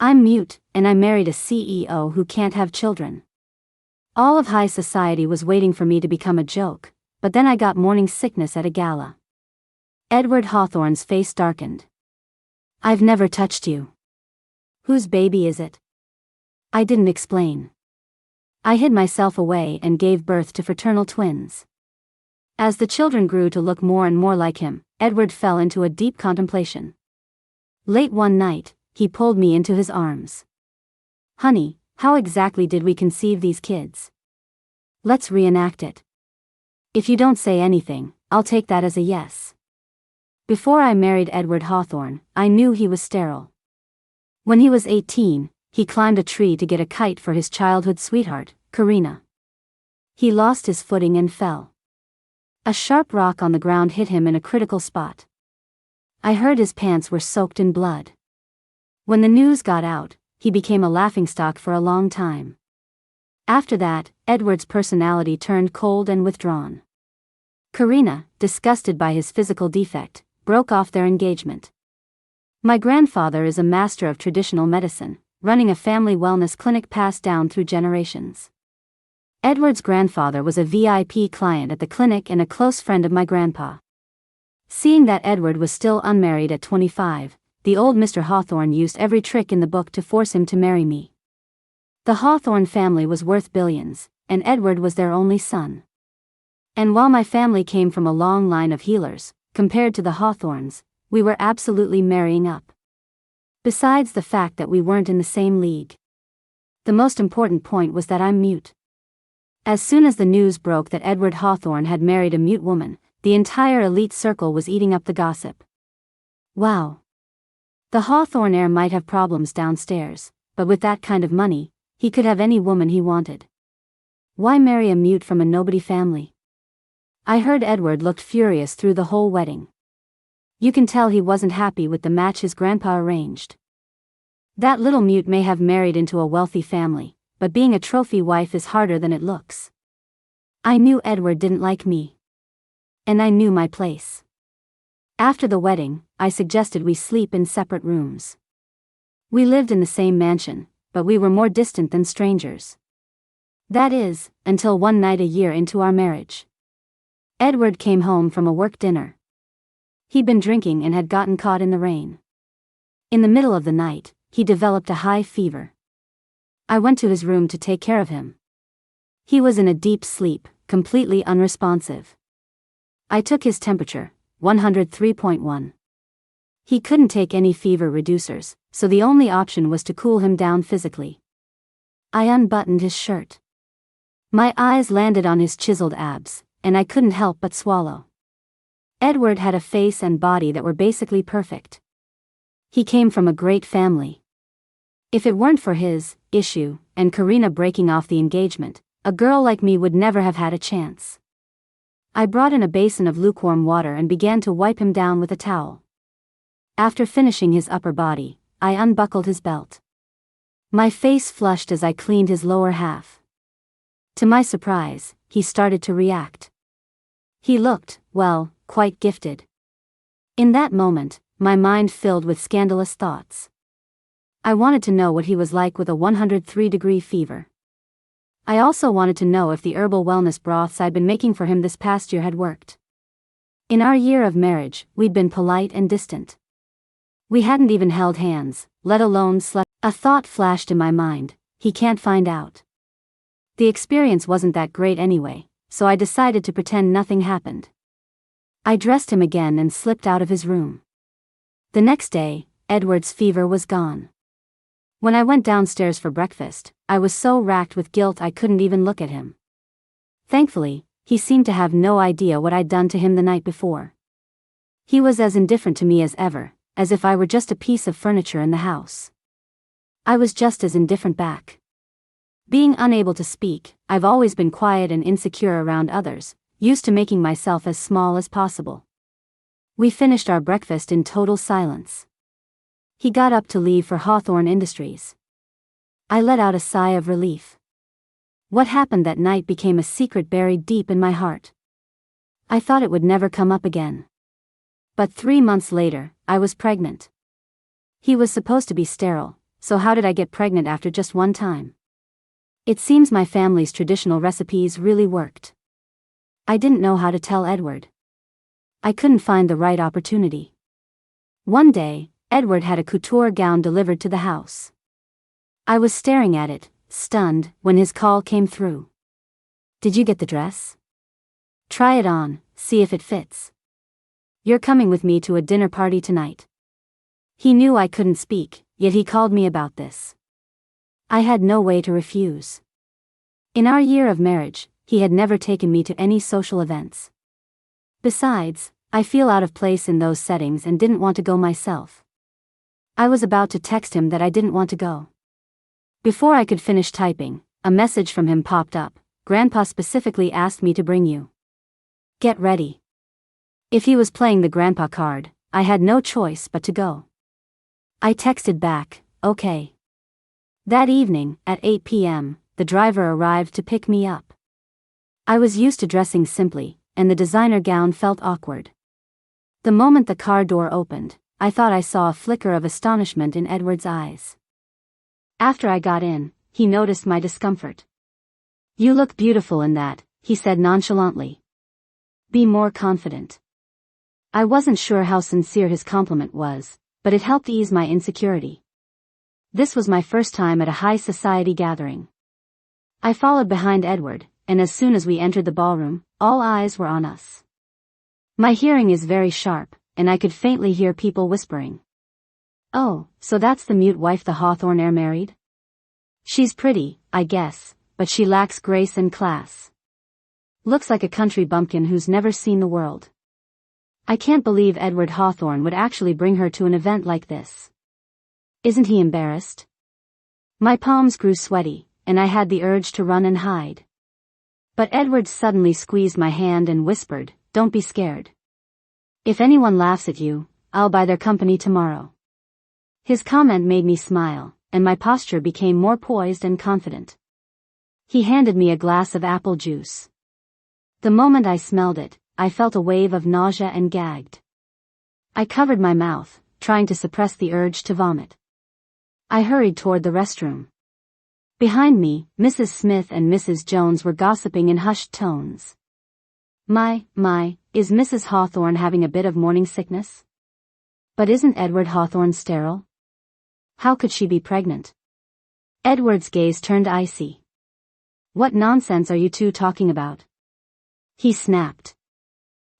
I'm mute, and I married a CEO who can't have children. All of high society was waiting for me to become a joke, but then I got morning sickness at a gala. Edward Hawthorne's face darkened. I've never touched you. Whose baby is it? I didn't explain. I hid myself away and gave birth to fraternal twins. As the children grew to look more and more like him, Edward fell into a deep contemplation. Late one night, he pulled me into his arms. Honey, how exactly did we conceive these kids? Let's reenact it. If you don't say anything, I'll take that as a yes. Before I married Edward Hawthorne, I knew he was sterile. When he was 18, he climbed a tree to get a kite for his childhood sweetheart, Karina. He lost his footing and fell. A sharp rock on the ground hit him in a critical spot. I heard his pants were soaked in blood. When the news got out, he became a laughingstock for a long time. After that, Edward's personality turned cold and withdrawn. Karina, disgusted by his physical defect, broke off their engagement. My grandfather is a master of traditional medicine, running a family wellness clinic passed down through generations. Edward's grandfather was a VIP client at the clinic and a close friend of my grandpa. Seeing that Edward was still unmarried at 25, the old Mr. Hawthorne used every trick in the book to force him to marry me. The Hawthorne family was worth billions, and Edward was their only son. And while my family came from a long line of healers, compared to the Hawthornes, we were absolutely marrying up. Besides the fact that we weren't in the same league. The most important point was that I'm mute. As soon as the news broke that Edward Hawthorne had married a mute woman, the entire elite circle was eating up the gossip. Wow. The Hawthorne heir might have problems downstairs, but with that kind of money, he could have any woman he wanted. Why marry a mute from a nobody family? I heard Edward looked furious through the whole wedding. You can tell he wasn't happy with the match his grandpa arranged. That little mute may have married into a wealthy family, but being a trophy wife is harder than it looks. I knew Edward didn't like me. And I knew my place. After the wedding, I suggested we sleep in separate rooms. We lived in the same mansion, but we were more distant than strangers. That is, until one night a year into our marriage. Edward came home from a work dinner. He'd been drinking and had gotten caught in the rain. In the middle of the night, he developed a high fever. I went to his room to take care of him. He was in a deep sleep, completely unresponsive. I took his temperature, 103.1. He couldn't take any fever reducers, so the only option was to cool him down physically. I unbuttoned his shirt. My eyes landed on his chiseled abs, and I couldn't help but swallow. Edward had a face and body that were basically perfect. He came from a great family. If it weren't for his issue and Karina breaking off the engagement, a girl like me would never have had a chance. I brought in a basin of lukewarm water and began to wipe him down with a towel. After finishing his upper body, I unbuckled his belt. My face flushed as I cleaned his lower half. To my surprise, he started to react. He looked, well, quite gifted. In that moment, my mind filled with scandalous thoughts. I wanted to know what he was like with a 103-degree fever. I also wanted to know if the herbal wellness broths I'd been making for him this past year had worked. In our year of marriage, we'd been polite and distant. We hadn't even held hands, let alone slept. A thought flashed in my mind, he can't find out. The experience wasn't that great anyway, so I decided to pretend nothing happened. I dressed him again and slipped out of his room. The next day, Edward's fever was gone. When I went downstairs for breakfast, I was so racked with guilt I couldn't even look at him. Thankfully, he seemed to have no idea what I'd done to him the night before. He was as indifferent to me as ever, as if I were just a piece of furniture in the house. I was just as indifferent back. Being unable to speak, I've always been quiet and insecure around others, used to making myself as small as possible. We finished our breakfast in total silence. He got up to leave for Hawthorne Industries. I let out a sigh of relief. What happened that night became a secret buried deep in my heart. I thought it would never come up again. But 3 months later, I was pregnant. He was supposed to be sterile, so how did I get pregnant after just one time? It seems my family's traditional recipes really worked. I didn't know how to tell Edward. I couldn't find the right opportunity. One day, Edward had a couture gown delivered to the house. I was staring at it, stunned, when his call came through. Did you get the dress? Try it on, see if it fits. You're coming with me to a dinner party tonight. He knew I couldn't speak, yet he called me about this. I had no way to refuse. In our year of marriage, he had never taken me to any social events. Besides, I feel out of place in those settings and didn't want to go myself. I was about to text him that I didn't want to go. Before I could finish typing, a message from him popped up. Grandpa specifically asked me to bring you. Get ready. If he was playing the grandpa card, I had no choice but to go. I texted back, okay. That evening, at 8 p.m., the driver arrived to pick me up. I was used to dressing simply, and the designer gown felt awkward. The moment the car door opened, I thought I saw a flicker of astonishment in Edward's eyes. After I got in, he noticed my discomfort. You look beautiful in that, he said nonchalantly. Be more confident. I wasn't sure how sincere his compliment was, but it helped ease my insecurity. This was my first time at a high society gathering. I followed behind Edward, and as soon as we entered the ballroom, all eyes were on us. My hearing is very sharp, and I could faintly hear people whispering. Oh, so that's the mute wife the Hawthorne heir married? She's pretty, I guess, but she lacks grace and class. Looks like a country bumpkin who's never seen the world. I can't believe Edward Hawthorne would actually bring her to an event like this. Isn't he embarrassed? My palms grew sweaty, and I had the urge to run and hide. But Edward suddenly squeezed my hand and whispered, "Don't be scared. If anyone laughs at you, I'll buy their company tomorrow." His comment made me smile, and my posture became more poised and confident. He handed me a glass of apple juice. The moment I smelled it, I felt a wave of nausea and gagged. I covered my mouth, trying to suppress the urge to vomit. I hurried toward the restroom. Behind me, Mrs. Smith and Mrs. Jones were gossiping in hushed tones. My, is Mrs. Hawthorne having a bit of morning sickness? But isn't Edward Hawthorne sterile? How could she be pregnant? Edward's gaze turned icy. What nonsense are you two talking about? He snapped.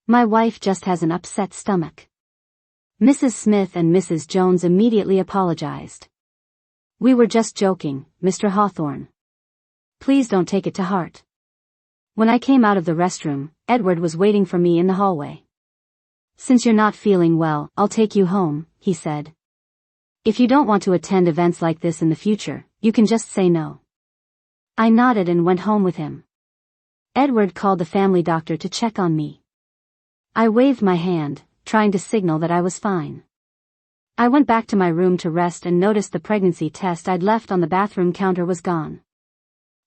My wife just has an upset stomach. Mrs. Smith and Mrs. Jones immediately apologized. We were just joking, Mr. Hawthorne. Please don't take it to heart. When I came out of the restroom, Edward was waiting for me in the hallway. Since you're not feeling well, I'll take you home, he said. If you don't want to attend events like this in the future, you can just say no. I nodded and went home with him. Edward called the family doctor to check on me. I waved my hand, trying to signal that I was fine. I went back to my room to rest and noticed the pregnancy test I'd left on the bathroom counter was gone.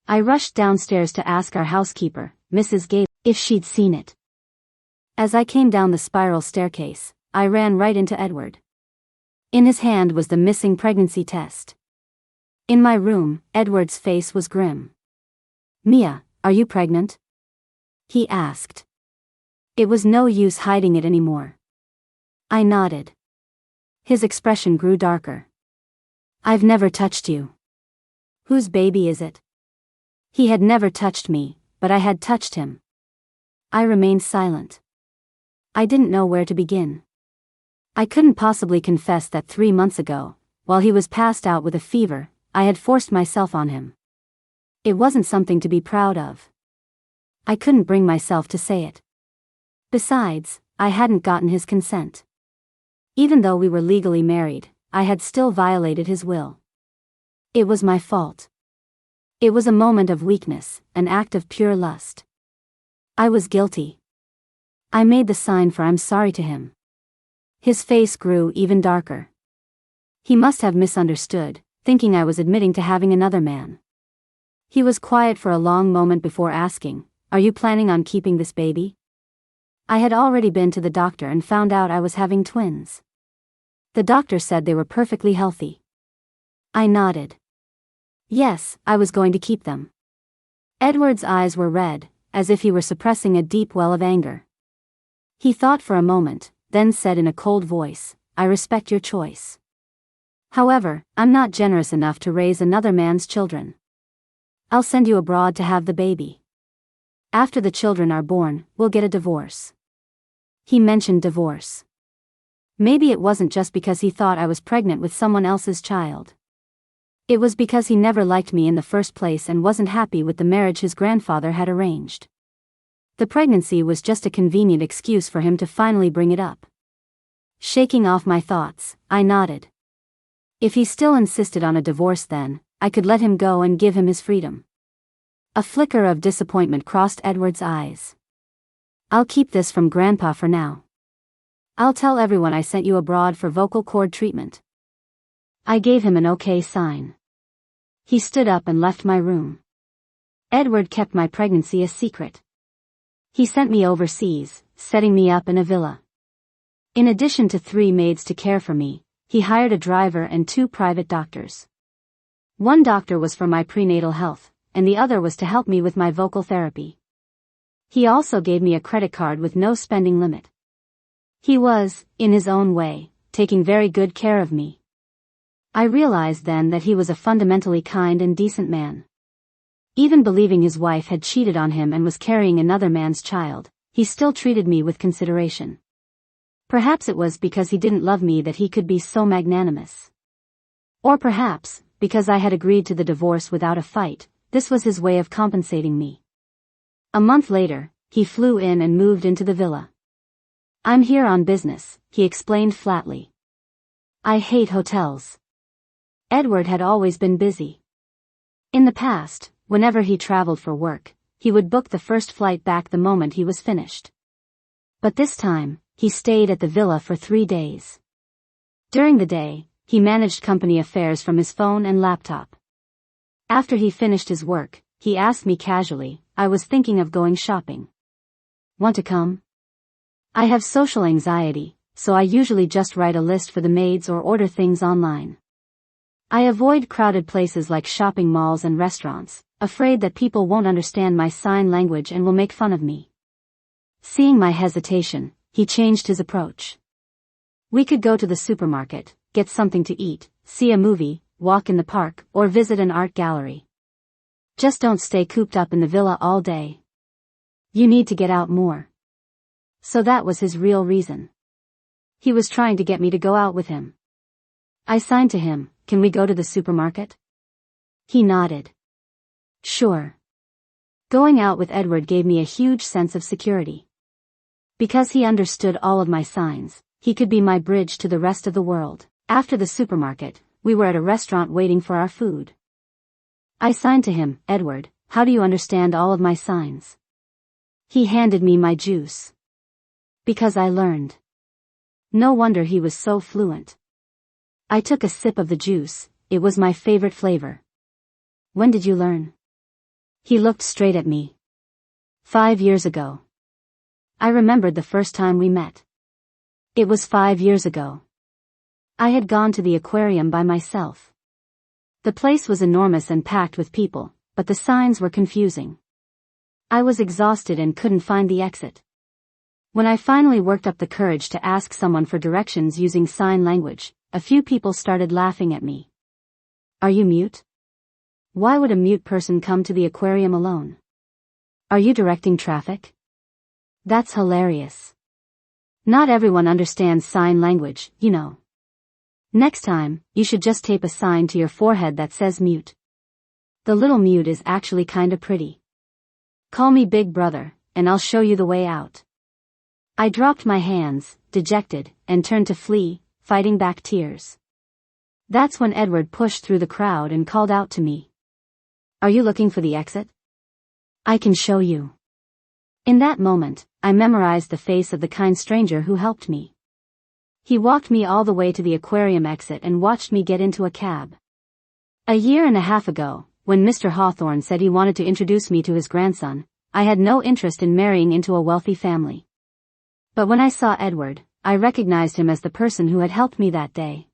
I rushed downstairs to ask our housekeeper, Mrs. Gable, if she'd seen it. As I came down the spiral staircase, I ran right into Edward. In his hand was the missing pregnancy test. In my room, Edward's face was grim. Mia, are you pregnant? He asked. It was no use hiding it anymore. I nodded. His expression grew darker. I've never touched you. Whose baby is it? He had never touched me, but I had touched him. I remained silent. I didn't know where to begin. I couldn't possibly confess that 3 months ago, while he was passed out with a fever, I had forced myself on him. It wasn't something to be proud of. I couldn't bring myself to say it. Besides, I hadn't gotten his consent. Even though we were legally married, I had still violated his will. It was my fault. It was a moment of weakness, an act of pure lust. I was guilty. I made the sign for I'm sorry to him. His face grew even darker. He must have misunderstood, thinking I was admitting to having another man. He was quiet for a long moment before asking, "Are you planning on keeping this baby?" I had already been to the doctor and found out I was having twins. The doctor said they were perfectly healthy. I nodded. Yes, I was going to keep them. Edward's eyes were red, as if he were suppressing a deep well of anger. He thought for a moment, then said in a cold voice, I respect your choice. However, I'm not generous enough to raise another man's children. I'll send you abroad to have the baby. After the children are born, we'll get a divorce. He mentioned divorce. Maybe it wasn't just because he thought I was pregnant with someone else's child. It was because he never liked me in the first place and wasn't happy with the marriage his grandfather had arranged. The pregnancy was just a convenient excuse for him to finally bring it up. Shaking off my thoughts, I nodded. If he still insisted on a divorce then, I could let him go and give him his freedom. A flicker of disappointment crossed Edward's eyes. I'll keep this from Grandpa for now. I'll tell everyone I sent you abroad for vocal cord treatment. I gave him an okay sign. He stood up and left my room. Edward kept my pregnancy a secret. He sent me overseas, setting me up in a villa. In addition to 3 maids to care for me, he hired a driver and 2 private doctors. One doctor was for my prenatal health, and the other was to help me with my vocal therapy. He also gave me a credit card with no spending limit. He was, in his own way, taking very good care of me. I realized then that he was a fundamentally kind and decent man. Even believing his wife had cheated on him and was carrying another man's child, he still treated me with consideration. Perhaps it was because he didn't love me that he could be so magnanimous. Or perhaps, because I had agreed to the divorce without a fight, this was his way of compensating me. A month later, he flew in and moved into the villa. I'm here on business, he explained flatly. I hate hotels. Edward had always been busy. In the past, whenever he traveled for work, he would book the first flight back the moment he was finished. But this time, he stayed at the villa for 3 days. During the day, he managed company affairs from his phone and laptop. After he finished his work, he asked me casually, I was thinking of going shopping. Want to come? I have social anxiety, so I usually just write a list for the maids or order things online. I avoid crowded places like shopping malls and restaurants, afraid that people won't understand my sign language and will make fun of me. Seeing my hesitation, he changed his approach. We could go to the supermarket, get something to eat, see a movie, walk in the park, or visit an art gallery. Just don't stay cooped up in the villa all day. You need to get out more. So that was his real reason. He was trying to get me to go out with him. I signed to him, can we go to the supermarket? He nodded. Sure. Going out with Edward gave me a huge sense of security. Because he understood all of my signs, he could be my bridge to the rest of the world. After the supermarket, we were at a restaurant waiting for our food. I signed to him, Edward, how do you understand all of my signs? He handed me my juice. Because I learned. No wonder he was so fluent. I took a sip of the juice, it was my favorite flavor. When did you learn? He looked straight at me. 5 years ago. I remembered the first time we met. It was 5 years ago. I had gone to the aquarium by myself. The place was enormous and packed with people, but the signs were confusing. I was exhausted and couldn't find the exit. When I finally worked up the courage to ask someone for directions using sign language, a few people started laughing at me. Are you mute? Why would a mute person come to the aquarium alone? Are you directing traffic? That's hilarious. Not everyone understands sign language, you know. Next time, you should just tape a sign to your forehead that says mute. The little mute is actually kinda pretty. Call me Big Brother, and I'll show you the way out. I dropped my hands, dejected, and turned to flee, fighting back tears. That's when Edward pushed through the crowd and called out to me. Are you looking for the exit? I can show you. In that moment, I memorized the face of the kind stranger who helped me. He walked me all the way to the aquarium exit and watched me get into a cab. A year and a half ago, when Mr. Hawthorne said he wanted to introduce me to his grandson, I had no interest in marrying into a wealthy family. But when I saw Edward, I recognized him as the person who had helped me that day.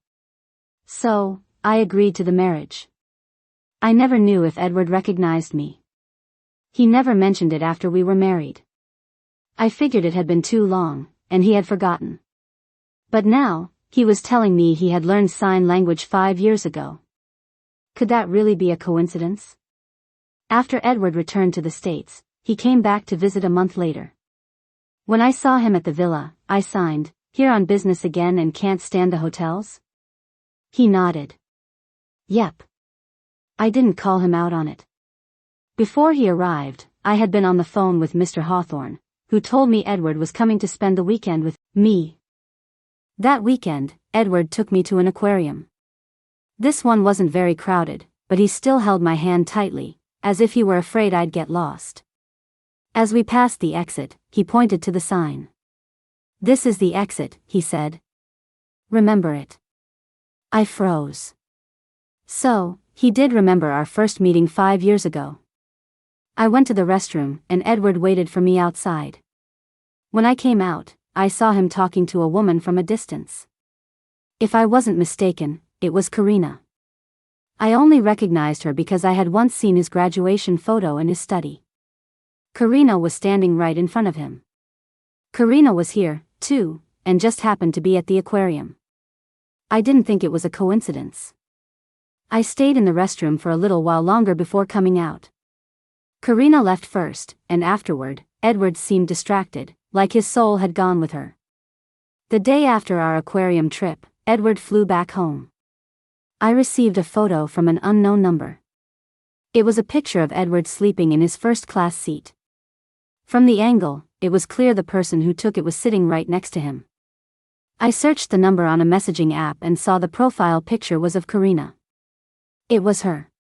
So, I agreed to the marriage. I never knew if Edward recognized me. He never mentioned it after we were married. I figured it had been too long, and he had forgotten. But now, he was telling me he had learned sign language 5 years ago. Could that really be a coincidence? After Edward returned to the States, he came back to visit a month later. When I saw him at the villa, I signed, "Here on business again and can't stand the hotels?" He nodded. Yep. I didn't call him out on it. Before he arrived, I had been on the phone with Mr. Hawthorne, who told me Edward was coming to spend the weekend with me. That weekend, Edward took me to an aquarium. This one wasn't very crowded, but he still held my hand tightly, as if he were afraid I'd get lost. As we passed the exit, he pointed to the sign. "This is the exit," he said. "Remember it." I froze. So, he did remember our first meeting 5 years ago. I went to the restroom, and Edward waited for me outside. When I came out, I saw him talking to a woman from a distance. If I wasn't mistaken, it was Karina. I only recognized her because I had once seen his graduation photo in his study. Karina was standing right in front of him. Karina was here, too, and just happened to be at the aquarium. I didn't think it was a coincidence. I stayed in the restroom for a little while longer before coming out. Karina left first, and afterward, Edward seemed distracted, like his soul had gone with her. The day after our aquarium trip, Edward flew back home. I received a photo from an unknown number. It was a picture of Edward sleeping in his first-class seat. From the angle, it was clear the person who took it was sitting right next to him. I searched the number on a messaging app and saw the profile picture was of Karina. It was her.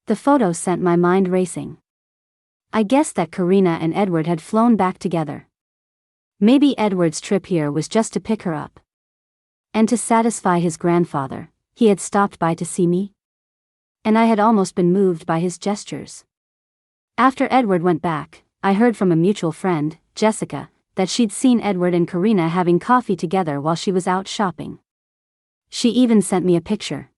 The photo sent my mind racing. I guessed that Karina and Edward had flown back together. Maybe Edward's trip here was just to pick her up. And to satisfy his grandfather, he had stopped by to see me. And I had almost been moved by his gestures. After Edward went back, I heard from a mutual friend, Jessica, that she'd seen Edward and Karina having coffee together while she was out shopping. She even sent me a picture.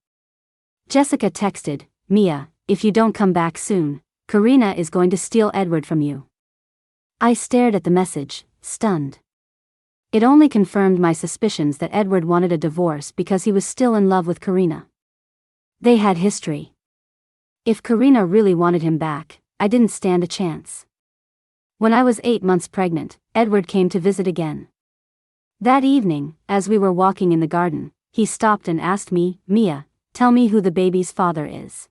Jessica texted, "Mia, if you don't come back soon, Karina is going to steal Edward from you." I stared at the message, stunned. It only confirmed my suspicions that Edward wanted a divorce because he was still in love with Karina. They had history. If Karina really wanted him back, I didn't stand a chance. When I was 8 months pregnant, Edward came to visit again. That evening, as we were walking in the garden, he stopped and asked me, "Mia, tell me who the baby's father is."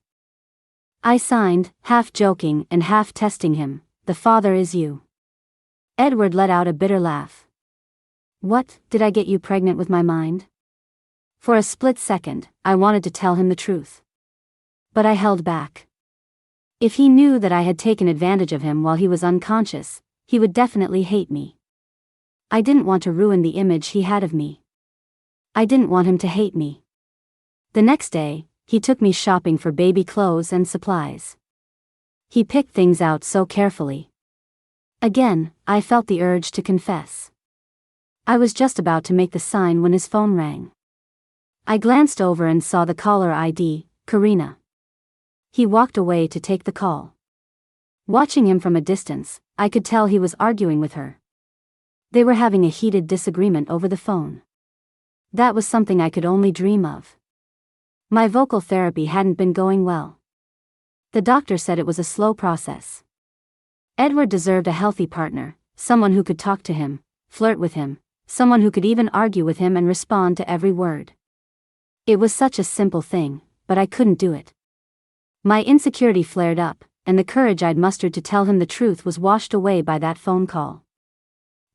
I signed, half joking and half testing him, "The father is you." Edward let out a bitter laugh. "What, did I get you pregnant with my mind?" For a split second, I wanted to tell him the truth. But I held back. If he knew that I had taken advantage of him while he was unconscious, he would definitely hate me. I didn't want to ruin the image he had of me. I didn't want him to hate me. The next day, he took me shopping for baby clothes and supplies. He picked things out so carefully. Again, I felt the urge to confess. I was just about to make the sign when his phone rang. I glanced over and saw the caller ID, Karina. He walked away to take the call. Watching him from a distance, I could tell he was arguing with her. They were having a heated disagreement over the phone. That was something I could only dream of. My vocal therapy hadn't been going well. The doctor said it was a slow process. Edward deserved a healthy partner, someone who could talk to him, flirt with him, someone who could even argue with him and respond to every word. It was such a simple thing, but I couldn't do it. My insecurity flared up, and the courage I'd mustered to tell him the truth was washed away by that phone call.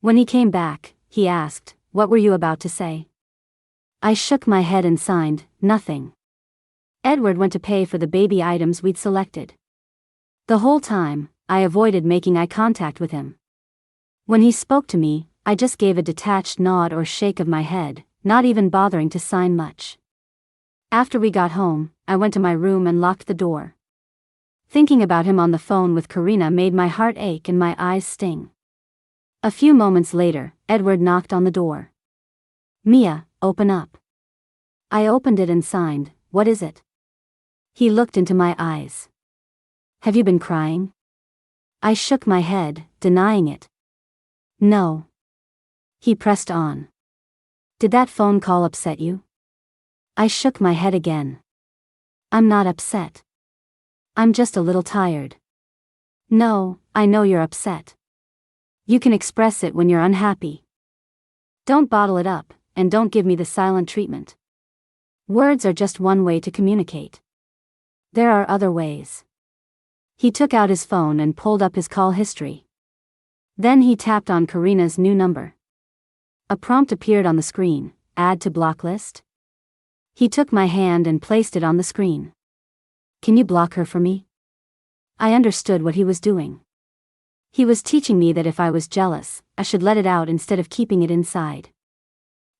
When he came back, he asked, "What were you about to say?" I shook my head and signed, "Nothing." Edward went to pay for the baby items we'd selected. The whole time, I avoided making eye contact with him. When he spoke to me, I just gave a detached nod or shake of my head, not even bothering to sign much. After we got home, I went to my room and locked the door. Thinking about him on the phone with Karina made my heart ache and my eyes sting. A few moments later, Edward knocked on the door. "Mia, open up." I opened it and signed, what is it? He looked into my eyes. Have you been crying? I shook my head, denying it. No. He pressed on. Did that phone call upset you? I shook my head again. I'm not upset. I'm just a little tired. No, I know you're upset. You can express it when you're unhappy. Don't bottle it up, and don't give me the silent treatment. Words are just one way to communicate. There are other ways. He took out his phone and pulled up his call history. Then he tapped on Karina's new number. A prompt appeared on the screen, add to block list. He took my hand and placed it on the screen. Can you block her for me? I understood what he was doing. He was teaching me that if I was jealous, I should let it out instead of keeping it inside.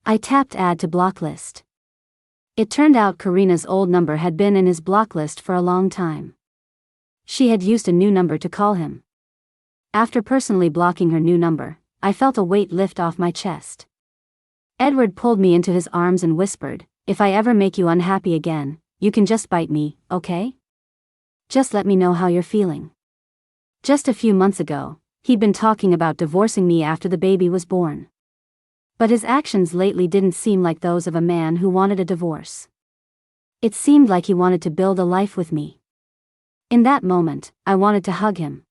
I tapped add to block list. It turned out Karina's old number had been in his block list for a long time. She had used a new number to call him. After personally blocking her new number, I felt a weight lift off my chest. Edward pulled me into his arms and whispered, "If I ever make you unhappy again, you can just bite me, okay? Just let me know how you're feeling." Just a few months ago, he'd been talking about divorcing me after the baby was born. But his actions lately didn't seem like those of a man who wanted a divorce. It seemed like he wanted to build a life with me. In that moment, I wanted to hug him.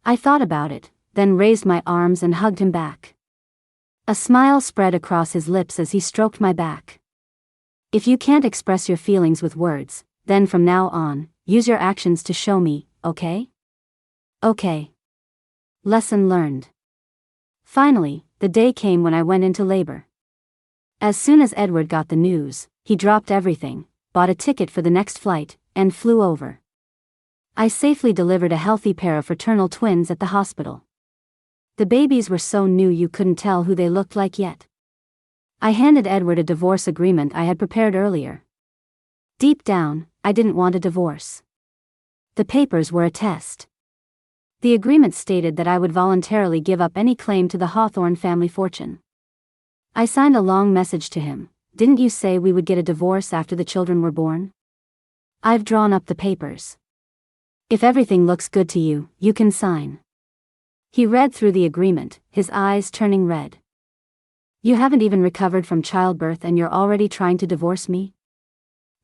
I thought about it, then raised my arms and hugged him back. A smile spread across his lips as he stroked my back. If you can't express your feelings with words, then from now on, use your actions to show me, okay? Okay. Lesson learned. Finally, the day came when I went into labor. As soon as Edward got the news, he dropped everything, bought a ticket for the next flight, and flew over. I safely delivered a healthy pair of fraternal twins at the hospital. The babies were so new you couldn't tell who they looked like yet. I handed Edward a divorce agreement I had prepared earlier. Deep down, I didn't want a divorce. The papers were a test. The agreement stated that I would voluntarily give up any claim to the Hawthorne family fortune. I signed a long message to him. Didn't you say we would get a divorce after the children were born? I've drawn up the papers. If everything looks good to you, you can sign. He read through the agreement, his eyes turning red. You haven't even recovered from childbirth and you're already trying to divorce me?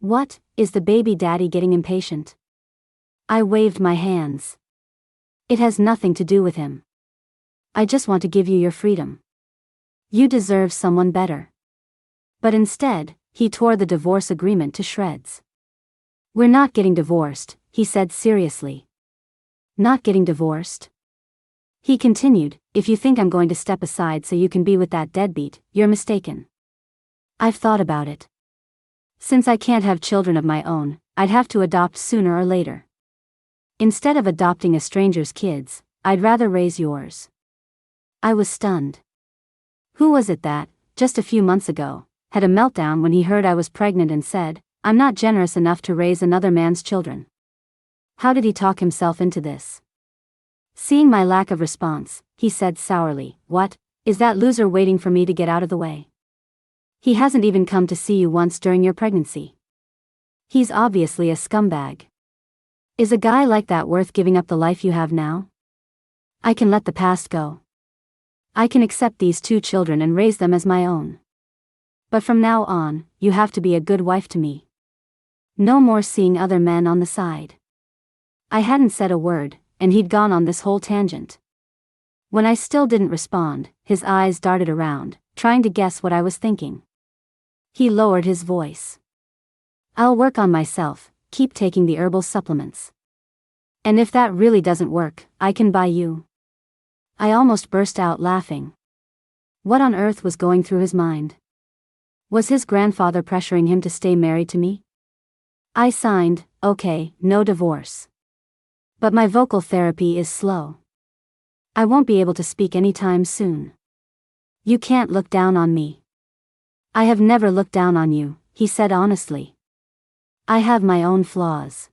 What, is the baby daddy getting impatient? I waved my hands. It has nothing to do with him. I just want to give you your freedom. You deserve someone better. But instead, he tore the divorce agreement to shreds. We're not getting divorced, he said seriously. Not getting divorced? He continued, if you think I'm going to step aside so you can be with that deadbeat, you're mistaken. I've thought about it. Since I can't have children of my own, I'd have to adopt sooner or later. Instead of adopting a stranger's kids, I'd rather raise yours. I was stunned. Who was it that, just a few months ago, had a meltdown when he heard I was pregnant and said, I'm not generous enough to raise another man's children? How did he talk himself into this? Seeing my lack of response, he said sourly, What, is that loser waiting for me to get out of the way? He hasn't even come to see you once during your pregnancy. He's obviously a scumbag. Is a guy like that worth giving up the life you have now? I can let the past go. I can accept these 2 children and raise them as my own. But from now on, you have to be a good wife to me. No more seeing other men on the side. I hadn't said a word, and he'd gone on this whole tangent. When I still didn't respond, his eyes darted around, trying to guess what I was thinking. He lowered his voice. I'll work on myself, keep taking the herbal supplements. And if that really doesn't work, I can buy you. I almost burst out laughing. What on earth was going through his mind? Was his grandfather pressuring him to stay married to me? I signed, okay, no divorce. But my vocal therapy is slow. I won't be able to speak anytime soon. You can't look down on me. I have never looked down on you, he said honestly. I have my own flaws.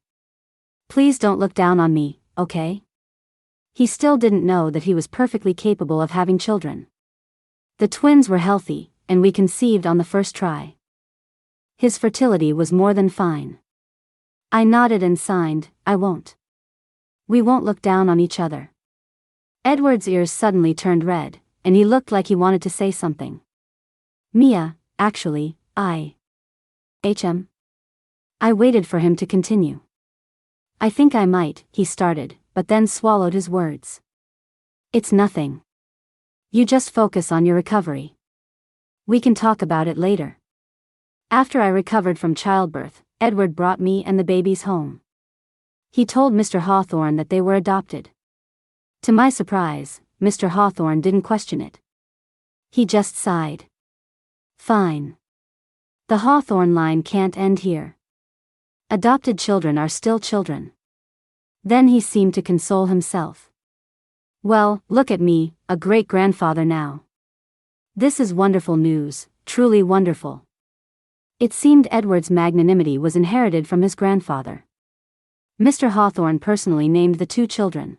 Please don't look down on me, okay? He still didn't know that he was perfectly capable of having children. The twins were healthy, and we conceived on the first try. His fertility was more than fine. I nodded and signed, I won't. We won't look down on each other. Edward's ears suddenly turned red, and he looked like he wanted to say something. Mia, actually, I waited for him to continue. I think I might, he started, but then swallowed his words. It's nothing. You just focus on your recovery. We can talk about it later. After I recovered from childbirth, Edward brought me and the babies home. He told Mr. Hawthorne that they were adopted. To my surprise, Mr. Hawthorne didn't question it. He just sighed. Fine. The Hawthorne line can't end here. Adopted children are still children. Then he seemed to console himself. Well, look at me, a great-grandfather now. This is wonderful news, truly wonderful. It seemed Edward's magnanimity was inherited from his grandfather. Mr. Hawthorne personally named the 2 children.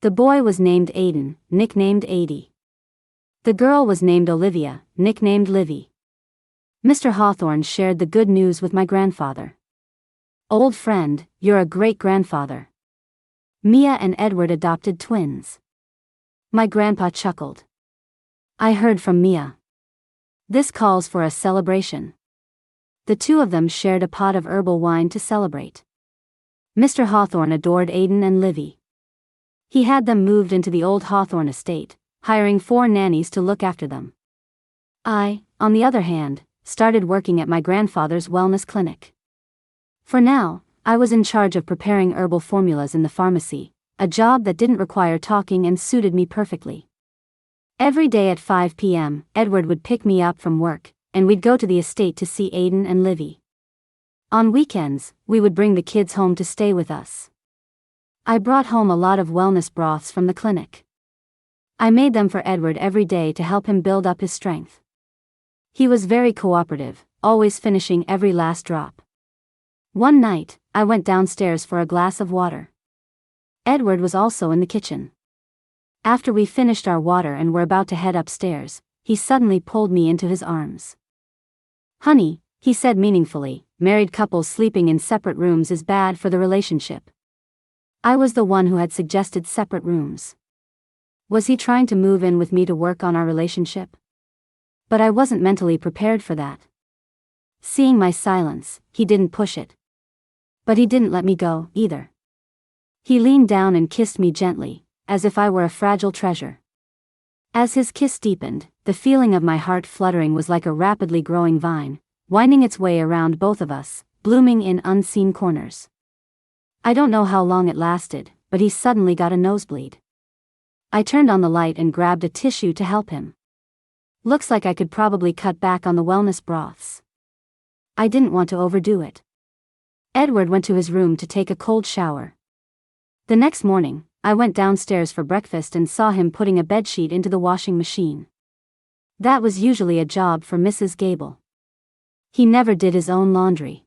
The boy was named Aiden, nicknamed Adie. The girl was named Olivia, nicknamed Livy. Mr. Hawthorne shared the good news with my grandfather. Old friend, you're a great-grandfather. Mia and Edward adopted twins. My grandpa chuckled. I heard from Mia. This calls for a celebration. The 2 of them shared a pot of herbal wine to celebrate. Mr. Hawthorne adored Aiden and Livy. He had them moved into the old Hawthorne estate, hiring 4 nannies to look after them. I, on the other hand, started working at my grandfather's wellness clinic. For now, I was in charge of preparing herbal formulas in the pharmacy, a job that didn't require talking and suited me perfectly. Every day at 5 p.m., Edward would pick me up from work, and we'd go to the estate to see Aiden and Livy. On weekends, we would bring the kids home to stay with us. I brought home a lot of wellness broths from the clinic. I made them for Edward every day to help him build up his strength. He was very cooperative, always finishing every last drop. One night, I went downstairs for a glass of water. Edward was also in the kitchen. After we finished our water and were about to head upstairs, he suddenly pulled me into his arms. Honey, he said meaningfully, married couples sleeping in separate rooms is bad for the relationship. I was the one who had suggested separate rooms. Was he trying to move in with me to work on our relationship? But I wasn't mentally prepared for that. Seeing my silence, he didn't push it. But he didn't let me go, either. He leaned down and kissed me gently, as if I were a fragile treasure. As his kiss deepened, the feeling of my heart fluttering was like a rapidly growing vine, winding its way around both of us, blooming in unseen corners. I don't know how long it lasted, but he suddenly got a nosebleed. I turned on the light and grabbed a tissue to help him. Looks like I could probably cut back on the wellness broths. I didn't want to overdo it. Edward went to his room to take a cold shower. The next morning, I went downstairs for breakfast and saw him putting a bedsheet into the washing machine. That was usually a job for Mrs. Gable. He never did his own laundry.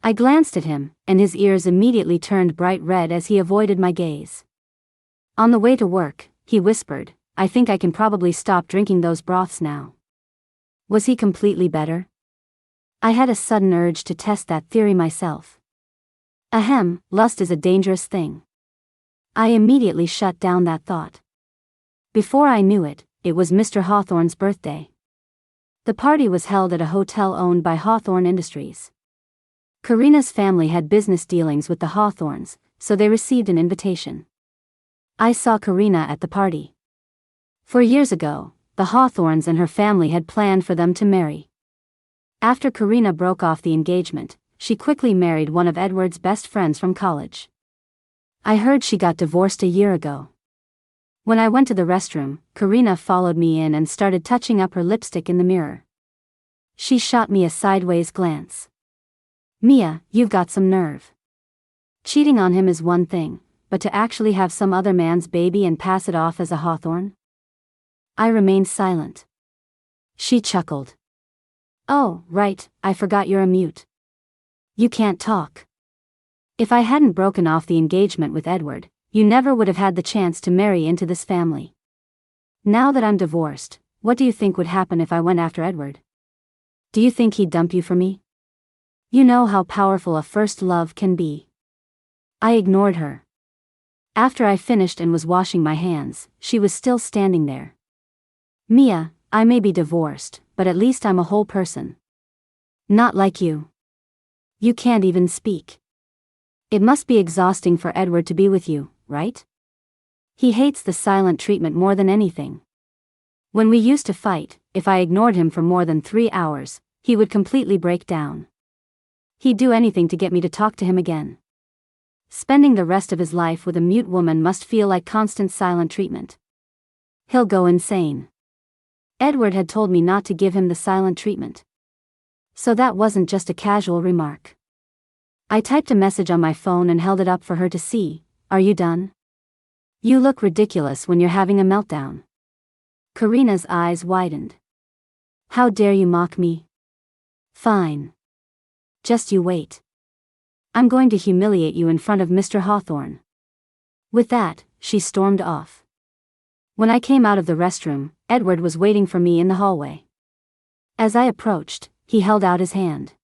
I glanced at him, and his ears immediately turned bright red as he avoided my gaze. On the way to work, he whispered, I think I can probably stop drinking those broths now. Was he completely better? I had a sudden urge to test that theory myself. Ahem, lust is a dangerous thing. I immediately shut down that thought. Before I knew it, it was Mr. Hawthorne's birthday. The party was held at a hotel owned by Hawthorne Industries. Karina's family had business dealings with the Hawthornes, so they received an invitation. I saw Karina at the party. 4 years ago, the Hawthornes and her family had planned for them to marry. After Karina broke off the engagement, she quickly married one of Edward's best friends from college. I heard she got divorced a year ago. When I went to the restroom, Karina followed me in and started touching up her lipstick in the mirror. She shot me a sideways glance. Mia, you've got some nerve. Cheating on him is one thing, but to actually have some other man's baby and pass it off as a Hawthorne? I remained silent. She chuckled. Oh, right, I forgot you're a mute. You can't talk. If I hadn't broken off the engagement with Edward, you never would have had the chance to marry into this family. Now that I'm divorced, what do you think would happen if I went after Edward? Do you think he'd dump you for me? You know how powerful a first love can be. I ignored her. After I finished and was washing my hands, she was still standing there. Mia, I may be divorced, but at least I'm a whole person. Not like you. You can't even speak. It must be exhausting for Edward to be with you, right? He hates the silent treatment more than anything. When we used to fight, if I ignored him for more than 3 hours, he would completely break down. He'd do anything to get me to talk to him again. Spending the rest of his life with a mute woman must feel like constant silent treatment. He'll go insane. Edward had told me not to give him the silent treatment. So that wasn't just a casual remark. I typed a message on my phone and held it up for her to see. Are you done? You look ridiculous when you're having a meltdown. Karina's eyes widened. How dare you mock me? Fine. Just you wait. I'm going to humiliate you in front of Mr. Hawthorne. With that, she stormed off. When I came out of the restroom, Edward was waiting for me in the hallway. As I approached, he held out his hand.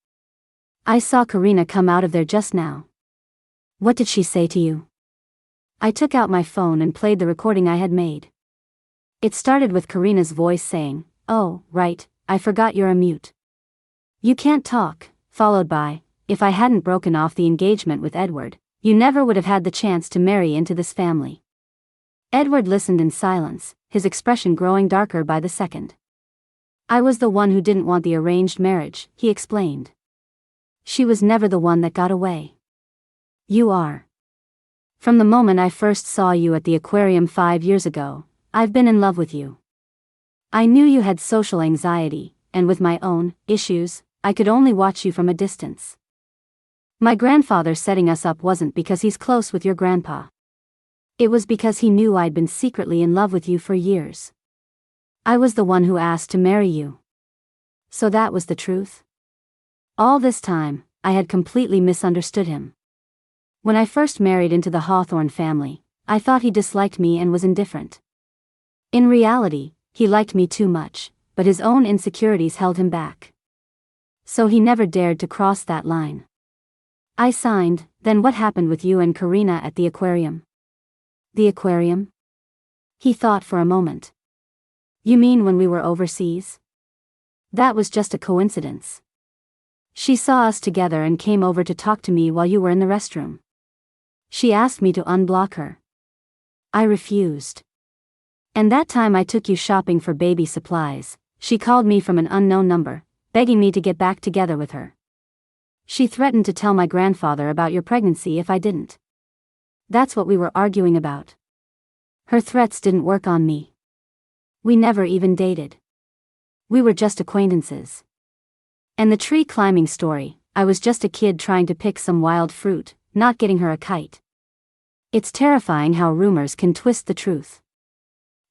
I saw Karina come out of there just now. What did she say to you? I took out my phone and played the recording I had made. It started with Karina's voice saying, "Oh, right, I forgot you're a mute. You can't talk," followed by, "If I hadn't broken off the engagement with Edward, you never would have had the chance to marry into this family." Edward listened in silence, his expression growing darker by the second. I was the one who didn't want the arranged marriage, he explained. She was never the one that got away. You are. From the moment I first saw you at the aquarium 5 years ago, I've been in love with you. I knew you had social anxiety, and with my own issues, I could only watch you from a distance. My grandfather setting us up wasn't because he's close with your grandpa. It was because he knew I'd been secretly in love with you for years. I was the one who asked to marry you. So that was the truth? All this time, I had completely misunderstood him. When I first married into the Hawthorne family, I thought he disliked me and was indifferent. In reality, he liked me too much, but his own insecurities held him back. So he never dared to cross that line. I signed. Then what happened with you and Karina at the aquarium? The aquarium? He thought for a moment. You mean when we were overseas? That was just a coincidence. She saw us together and came over to talk to me while you were in the restroom. She asked me to unblock her. I refused. And that time I took you shopping for baby supplies, she called me from an unknown number, begging me to get back together with her. She threatened to tell my grandfather about your pregnancy if I didn't. That's what we were arguing about. Her threats didn't work on me. We never even dated. We were just acquaintances. And the tree climbing story, I was just a kid trying to pick some wild fruit, not getting her a kite. It's terrifying how rumors can twist the truth.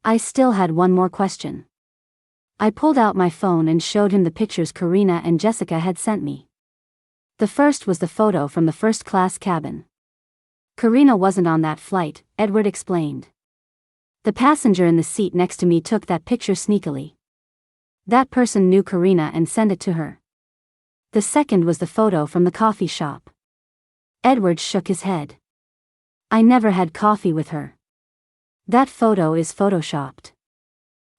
I still had one more question. I pulled out my phone and showed him the pictures Karina and Jessica had sent me. The first was the photo from the first-class cabin. Karina wasn't on that flight, Edward explained. The passenger in the seat next to me took that picture sneakily. That person knew Karina and sent it to her. The second was the photo from the coffee shop. Edward shook his head. I never had coffee with her. That photo is photoshopped.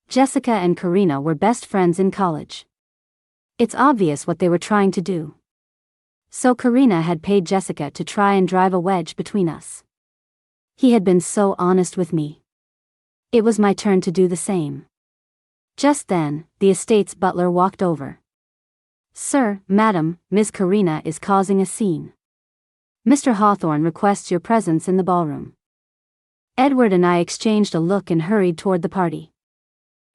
Jessica and Karina were best friends in college. It's obvious what they were trying to do. So Karina had paid Jessica to try and drive a wedge between us. He had been so honest with me. It was my turn to do the same. Just then, the estate's butler walked over. Sir, madam, Miss Karina is causing a scene. Mr. Hawthorne requests your presence in the ballroom. Edward and I exchanged a look and hurried toward the party.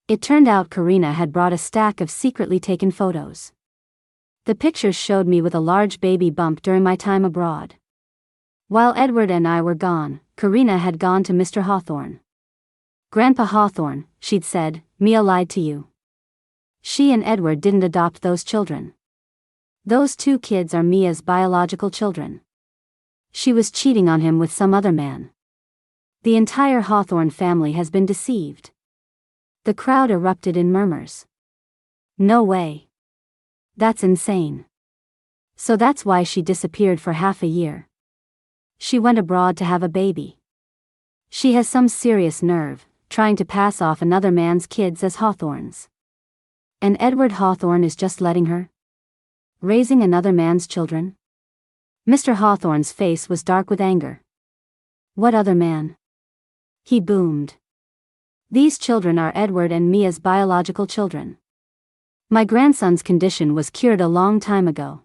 It turned out Karina had brought a stack of secretly taken photos. The pictures showed me with a large baby bump during my time abroad. While Edward and I were gone, Karina had gone to Mr. Hawthorne. Grandpa Hawthorne, she'd said, Mia lied to you. She and Edward didn't adopt those children. Those 2 kids are Mia's biological children. She was cheating on him with some other man. The entire Hawthorne family has been deceived. The crowd erupted in murmurs. No way. That's insane. So that's why she disappeared for half a year. She went abroad to have a baby. She has some serious nerve, trying to pass off another man's kids as Hawthorne's. And Edward Hawthorne is just letting her? Raising another man's children? Mr. Hawthorne's face was dark with anger. What other man? He boomed. These children are Edward and Mia's biological children. My grandson's condition was cured a long time ago.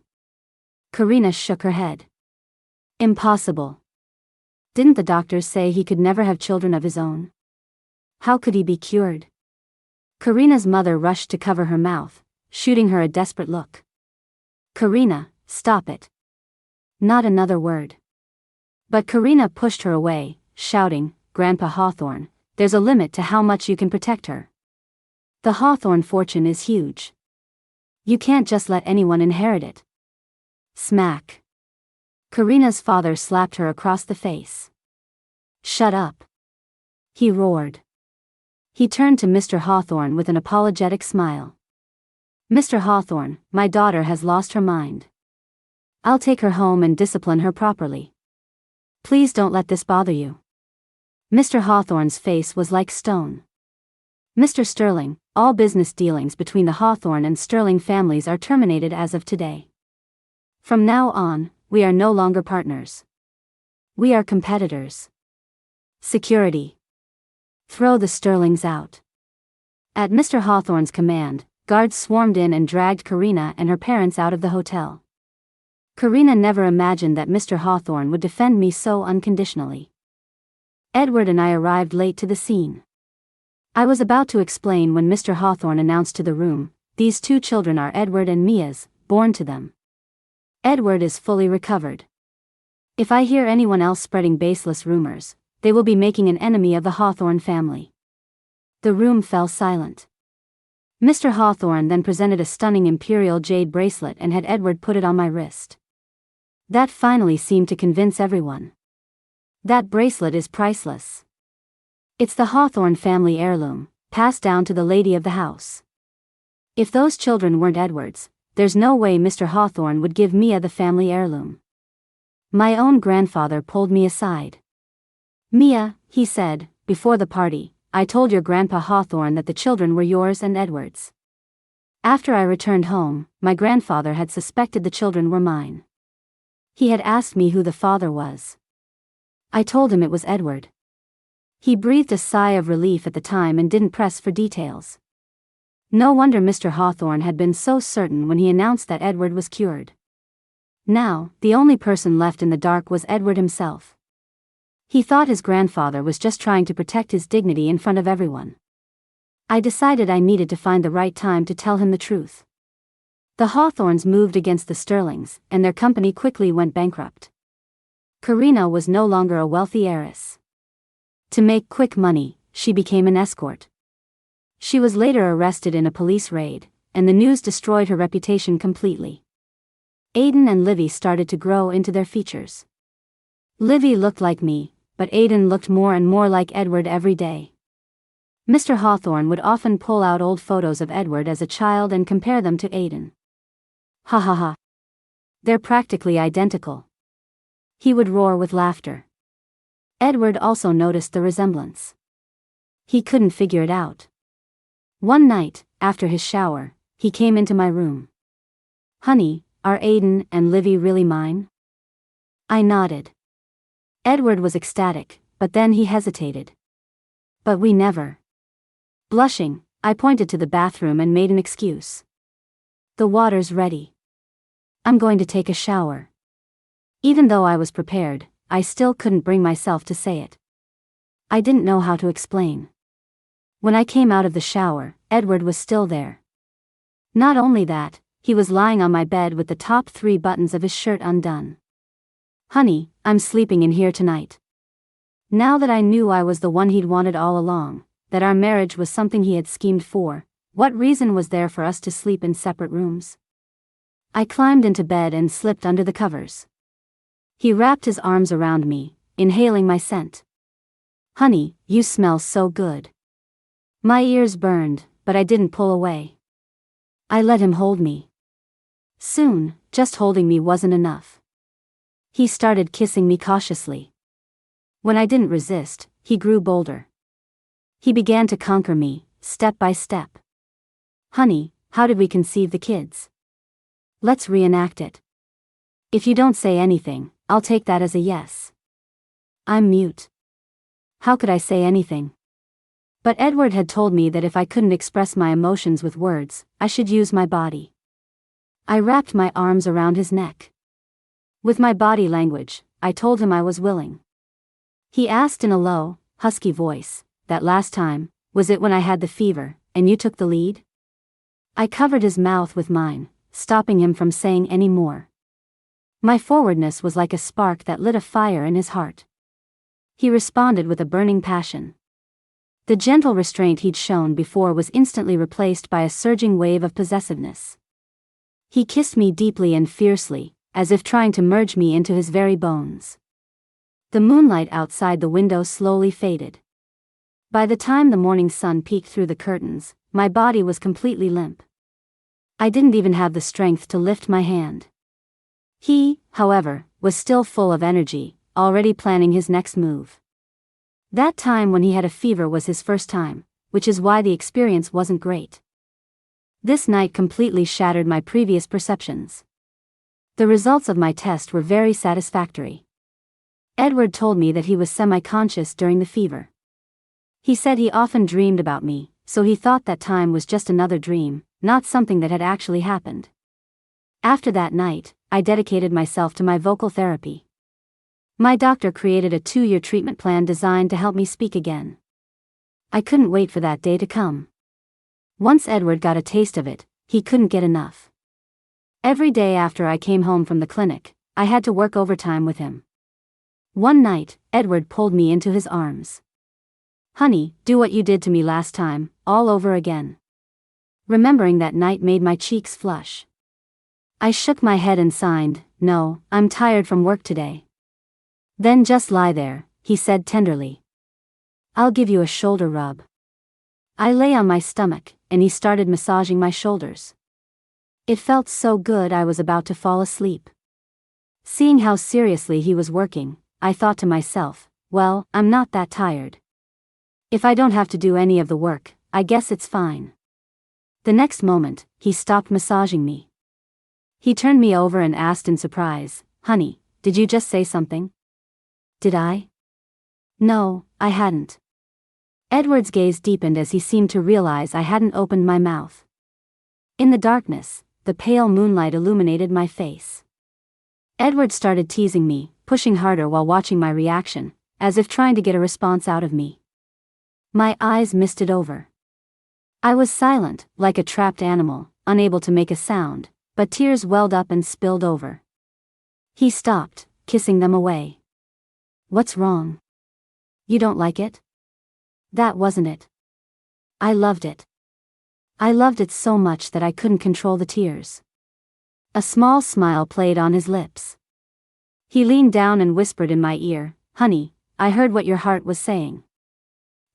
Karina shook her head. Impossible. Didn't the doctors say he could never have children of his own? How could he be cured? Karina's mother rushed to cover her mouth, shooting her a desperate look. Karina, stop it. Not another word. But Karina pushed her away, shouting, Grandpa Hawthorne, there's a limit to how much you can protect her. The Hawthorne fortune is huge. You can't just let anyone inherit it. Smack. Karina's father slapped her across the face. Shut up. He roared. He turned to Mr. Hawthorne with an apologetic smile. Mr. Hawthorne, my daughter has lost her mind. I'll take her home and discipline her properly. Please don't let this bother you. Mr. Hawthorne's face was like stone. Mr. Sterling, all business dealings between the Hawthorne and Sterling families are terminated as of today. From now on, we are no longer partners. We are competitors. Security. Throw the Sterlings out. At Mr. Hawthorne's command, guards swarmed in and dragged Karina and her parents out of the hotel. Karina never imagined that Mr. Hawthorne would defend me so unconditionally. Edward and I arrived late to the scene. I was about to explain when Mr. Hawthorne announced to the room, these two children are Edward and Mia's, born to them. Edward is fully recovered. If I hear anyone else spreading baseless rumors, they will be making an enemy of the Hawthorne family. The room fell silent. Mr. Hawthorne then presented a stunning imperial jade bracelet and had Edward put it on my wrist. That finally seemed to convince everyone. That bracelet is priceless. It's the Hawthorne family heirloom, passed down to the lady of the house. If those children weren't Edward's, there's no way Mr. Hawthorne would give Mia the family heirloom. My own grandfather pulled me aside. Mia, he said, before the party, I told your Grandpa Hawthorne that the children were yours and Edward's. After I returned home, my grandfather had suspected the children were mine. He had asked me who the father was. I told him it was Edward. He breathed a sigh of relief at the time and didn't press for details. No wonder Mr. Hawthorne had been so certain when he announced that Edward was cured. Now, the only person left in the dark was Edward himself. He thought his grandfather was just trying to protect his dignity in front of everyone. I decided I needed to find the right time to tell him the truth. The Hawthornes moved against the Sterlings, and their company quickly went bankrupt. Karina was no longer a wealthy heiress. To make quick money, she became an escort. She was later arrested in a police raid, and the news destroyed her reputation completely. Aidan and Livy started to grow into their features. Livy looked like me, but Aidan looked more and more like Edward every day. Mr. Hawthorne would often pull out old photos of Edward as a child and compare them to Aidan. Ha ha ha. They're practically identical. He would roar with laughter. Edward also noticed the resemblance. He couldn't figure it out. One night, after his shower, he came into my room. Honey, are Aidan and Livy really mine? I nodded. Edward was ecstatic, but then he hesitated. But we never. Blushing, I pointed to the bathroom and made an excuse. The water's ready. I'm going to take a shower. Even though I was prepared, I still couldn't bring myself to say it. I didn't know how to explain. When I came out of the shower, Edward was still there. Not only that, he was lying on my bed with the top 3 buttons of his shirt undone. Honey, I'm sleeping in here tonight. Now that I knew I was the one he'd wanted all along, that our marriage was something he had schemed for, what reason was there for us to sleep in separate rooms? I climbed into bed and slipped under the covers. He wrapped his arms around me, inhaling my scent. Honey, you smell so good. My ears burned, but I didn't pull away. I let him hold me. Soon, just holding me wasn't enough. He started kissing me cautiously. When I didn't resist, he grew bolder. He began to conquer me, step by step. Honey, how did we conceive the kids? Let's reenact it. If you don't say anything, I'll take that as a yes. I'm mute. How could I say anything? But Edward had told me that if I couldn't express my emotions with words, I should use my body. I wrapped my arms around his neck. With my body language, I told him I was willing. He asked in a low, husky voice, "That last time, was it when I had the fever, and you took the lead?" I covered his mouth with mine, stopping him from saying any more. My forwardness was like a spark that lit a fire in his heart. He responded with a burning passion. The gentle restraint he'd shown before was instantly replaced by a surging wave of possessiveness. He kissed me deeply and fiercely, as if trying to merge me into his very bones. The moonlight outside the window slowly faded. By the time the morning sun peeked through the curtains, my body was completely limp. I didn't even have the strength to lift my hand. He, however, was still full of energy, already planning his next move. That time when he had a fever was his first time, which is why the experience wasn't great. This night completely shattered my previous perceptions. The results of my test were very satisfactory. Edward told me that he was semi-conscious during the fever. He said he often dreamed about me, so he thought that time was just another dream, not something that had actually happened. After that night, I dedicated myself to my vocal therapy. My doctor created a 2-year treatment plan designed to help me speak again. I couldn't wait for that day to come. Once Edward got a taste of it, he couldn't get enough. Every day after I came home from the clinic, I had to work overtime with him. One night, Edward pulled me into his arms. "Honey, do what you did to me last time, all over again." Remembering that night made my cheeks flush. I shook my head and signed, "No, I'm tired from work today." "Then just lie there," he said tenderly. "I'll give you a shoulder rub." I lay on my stomach, and he started massaging my shoulders. It felt so good I was about to fall asleep. Seeing how seriously he was working, I thought to myself, well, I'm not that tired. If I don't have to do any of the work, I guess it's fine. The next moment, he stopped massaging me. He turned me over and asked in surprise, "Honey, did you just say something?" "Did I?" "No, I hadn't." Edward's gaze deepened as he seemed to realize I hadn't opened my mouth. In the darkness, the pale moonlight illuminated my face. Edward started teasing me, pushing harder while watching my reaction, as if trying to get a response out of me. My eyes misted over. I was silent, like a trapped animal, unable to make a sound, but tears welled up and spilled over. He stopped, kissing them away. "What's wrong? You don't like it?" That wasn't it. I loved it. I loved it so much that I couldn't control the tears. A small smile played on his lips. He leaned down and whispered in my ear, "Honey, I heard what your heart was saying.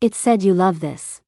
It said you love this."